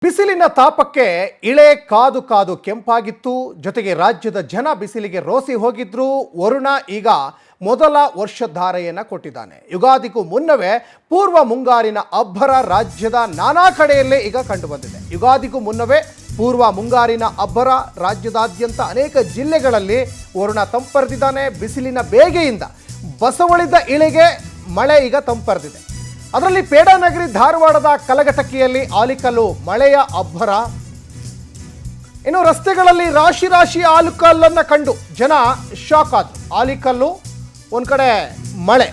ಬಿಸಿಲಿನ ತಾಪಕ್ಕೆ ಇಳೆ ಕಾದು ಕಾದು ಕೆಂಪಾಗಿತ್ತು. ಜೊತೆಗೆ ರಾಜ್ಯದ ಜನ ಬಿಸಿಲಿಗೆ ರೋಸಿ ಹೋಗಿದ್ರು. ವರುಣ ಈಗ ಮೊದಲ ವರ್ಷಧಾರೆಯನ್ನು ಕೊಟ್ಟಿದ್ದಾನೆ. ಯುಗಾದಿಗೂ ಮುನ್ನವೇ ಪೂರ್ವ ಮುಂಗಾರಿನ ಅಬ್ಬರ ರಾಜ್ಯದ ನಾನಾ ಕಡೆಯಲ್ಲೇ ಈಗ ಕಂಡುಬಂದಿದೆ. ಯುಗಾದಿಗೂ ಮುನ್ನವೇ ಪೂರ್ವ ಮುಂಗಾರಿನ ಅಬ್ಬರ ರಾಜ್ಯದಾದ್ಯಂತ ಅನೇಕ ಜಿಲ್ಲೆಗಳಲ್ಲಿ ವರುಣ ತಂಪರೆದಿದ್ದಾನೆ. ಬಿಸಿಲಿನ ಬೇಗೆಯಿಂದ ಬಸವಳಿದ ಇಳೆಗೆ ಮಳೆ ಈಗ ತಂಪರೆದಿದೆ. ಅದರಲ್ಲಿ ಪೇಡಾನಗರಿ ಧಾರವಾಡದ ಕಲಘಟಕಿಯಲ್ಲಿ ಆಲಿಕಲ್ಲು ಮಳೆಯ ಅಬ್ಬರ. ಇನ್ನು ರಸ್ತೆಗಳಲ್ಲಿ ರಾಶಿ ರಾಶಿ ಆಲಿಕಲ್ಲನ್ನು ಕಂಡು ಜನ ಶಾಕ್ ಆದರು. ಆಲಿಕಲ್ಲು ಒಂದು ಕಡೆ ಮಳೆ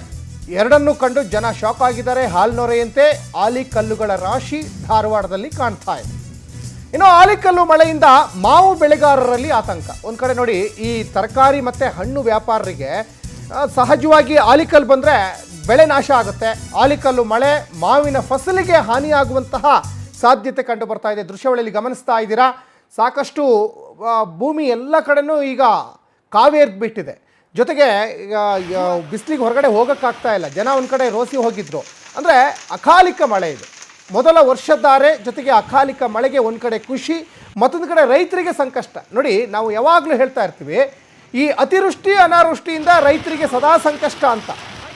ಎರಡನ್ನೂ ಕಂಡು ಜನ ಶಾಕ್ ಆಗಿದ್ದಾರೆ. ಹಾಲ್ನೊರೆಯಂತೆ ಆಲಿಕಲ್ಲುಗಳ ರಾಶಿ ಧಾರವಾಡದಲ್ಲಿ ಕಾಣ್ತಾ ಇದೆ. ಇನ್ನು ಆಲಿಕಲ್ಲು ಮಳೆಯಿಂದ ಮಾವು ಬೆಳೆಗಾರರಲ್ಲಿ ಆತಂಕ. ಒಂದು ಕಡೆ ನೋಡಿ, ಈ ತರಕಾರಿ ಮತ್ತು ಹಣ್ಣು ವ್ಯಾಪಾರರಿಗೆ ಸಹಜವಾಗಿ ಆಲಿಕಲ್ಲು ಬಂದರೆ ಬೆಳೆ ನಾಶ ಆಗುತ್ತೆ. ಆಲಿಕಲ್ಲು ಮಳೆ ಮಾವಿನ ಫಸಲಿಗೆ ಹಾನಿಯಾಗುವಂತಹ ಸಾಧ್ಯತೆ ಕಂಡು ಬರ್ತಾ ಇದೆ. ದೃಶ್ಯಾವಳಿಯಲ್ಲಿ ಗಮನಿಸ್ತಾ ಇದ್ದೀರಾ, ಸಾಕಷ್ಟು ಭೂಮಿ ಎಲ್ಲ ಕಡೆನೂ ಈಗ ಕಾವೇರ್ಬಿಟ್ಟಿದೆ. ಜೊತೆಗೆ ಬಿಸಿಲಿಗೆ ಹೊರಗಡೆ ಹೋಗೋಕ್ಕಾಗ್ತಾ ಇಲ್ಲ. ಜನ ಒಂದು ಕಡೆ ರೋಸಿ ಹೋಗಿದ್ರು. ಅಂದರೆ ಅಕಾಲಿಕ ಮಳೆ ಇದು, ಮೊದಲ ವರ್ಷಧಾರೆ. ಜೊತೆಗೆ ಅಕಾಲಿಕ ಮಳೆಗೆ ಒಂದು ಕಡೆ ಖುಷಿ, ಮತ್ತೊಂದು ಕಡೆ ರೈತರಿಗೆ ಸಂಕಷ್ಟ. ನೋಡಿ, ನಾವು ಯಾವಾಗಲೂ ಹೇಳ್ತಾ ಇರ್ತೀವಿ, ಈ ಅತಿವೃಷ್ಟಿ ಅನಾವೃಷ್ಟಿಯಿಂದ ರೈತರಿಗೆ ಸದಾ ಸಂಕಷ್ಟ ಅಂತ.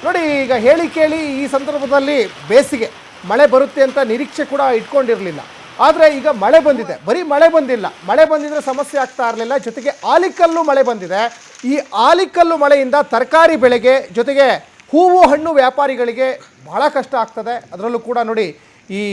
ನೋಡಿ, ಈಗ ಹೇಳಿ ಕೇಳಿ ಈ ಸಂದರ್ಭದಲ್ಲಿ ಬೇಸಿಗೆ ಮಳೆ ಬರುತ್ತೆ ಅಂತ ನಿರೀಕ್ಷೆ ಕೂಡ ಇಟ್ಕೊಂಡಿರಲಿಲ್ಲ. ಆದರೆ ಈಗ ಮಳೆ ಬಂದಿದೆ. ಬರೀ ಮಳೆ ಬಂದಿಲ್ಲ, ಮಳೆ ಬಂದಿದ್ರೆ ಸಮಸ್ಯೆ ಆಗ್ತಾ ಇರಲಿಲ್ಲ. ಜೊತೆಗೆ ಆಲಿಕಲ್ಲು ಮಳೆ ಬಂದಿದೆ. ಈ ಆಲಿಕಲ್ಲು ಮಳೆಯಿಂದ ತರಕಾರಿ ಬೆಳೆಗೆ, ಜೊತೆಗೆ ಹೂವು ಹಣ್ಣು ವ್ಯಾಪಾರಿಗಳಿಗೆ ಬಹಳ ಕಷ್ಟ ಆಗ್ತದೆ. ಅದರಲ್ಲೂ ಕೂಡ ನೋಡಿ, ಈ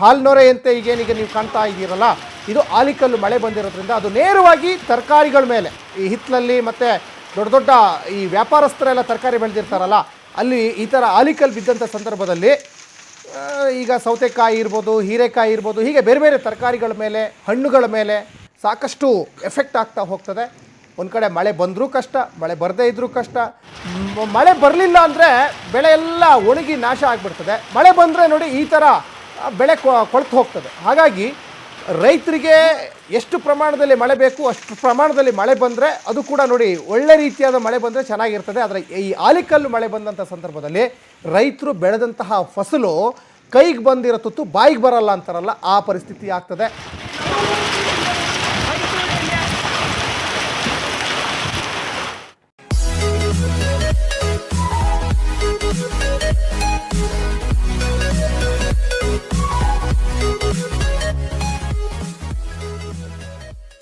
ಹಾಲ್ನೊರೆಯಂತೆ ಈಗೇನೀಗ ನೀವು ಕಾಣ್ತಾ ಇದ್ದೀರಲ್ಲ, ಇದು ಆಲಿಕಲ್ಲು ಮಳೆ ಬಂದಿರೋದ್ರಿಂದ ಅದು ನೇರವಾಗಿ ತರಕಾರಿಗಳ ಮೇಲೆ, ಈ ಹಿತ್ತಲಲ್ಲಿ ಮತ್ತು ದೊಡ್ಡ ದೊಡ್ಡ ಈ ವ್ಯಾಪಾರಸ್ಥರೆಲ್ಲ ತರಕಾರಿ ಬೆಳೆದಿರ್ತಾರಲ್ಲ, ಅಲ್ಲಿ ಈ ಥರ ಆಲಿಕಲ್ಲು ಬಿದ್ದಂಥ ಸಂದರ್ಭದಲ್ಲಿ ಈಗ ಸೌತೆಕಾಯಿ ಇರ್ಬೋದು, ಹೀರೆಕಾಯಿ ಇರ್ಬೋದು, ಹೀಗೆ ಬೇರೆ ಬೇರೆ ತರಕಾರಿಗಳ ಮೇಲೆ, ಹಣ್ಣುಗಳ ಮೇಲೆ ಸಾಕಷ್ಟು ಎಫೆಕ್ಟ್ ಆಗ್ತಾ ಹೋಗ್ತದೆ. ಒಂದು ಕಡೆ ಮಳೆ ಬಂದರೂ ಕಷ್ಟ, ಮಳೆ ಬರದೇ ಇದ್ದರೂ ಕಷ್ಟ. ಮಳೆ ಬರಲಿಲ್ಲ ಅಂದರೆ ಬೆಳೆ ಎಲ್ಲ ಒಣಗಿ ನಾಶ ಆಗಿಬಿಡ್ತದೆ. ಮಳೆ ಬಂದರೆ ನೋಡಿ, ಈ ಥರ ಬೆಳೆ ಕೊಳ್ತು ಹೋಗ್ತದೆ. ಹಾಗಾಗಿ ರೈತರಿಗೆ ಎಷ್ಟು ಪ್ರಮಾಣದಲ್ಲಿ ಮಳೆ ಬೇಕು ಅಷ್ಟು ಪ್ರಮಾಣದಲ್ಲಿ ಮಳೆ ಬಂದರೆ, ಅದು ಕೂಡ ನೋಡಿ ಒಳ್ಳೆ ರೀತಿಯಾದ ಮಳೆ ಬಂದರೆ ಚೆನ್ನಾಗಿರ್ತದೆ. ಆದರೆ ಈ ಆಲಿಕಲ್ಲು ಮಳೆ ಬಂದಂಥ ಸಂದರ್ಭದಲ್ಲಿ ರೈತರು ಬೆಳೆದಂತಹ ಫಸಲು ಕೈಗೆ ಬಂದಿರೋ ತುತ್ತು ಬಾಯಿಗೆ ಬರಲ್ಲ ಅಂತಾರಲ್ಲ, ಆ ಪರಿಸ್ಥಿತಿ ಆಗ್ತದೆ.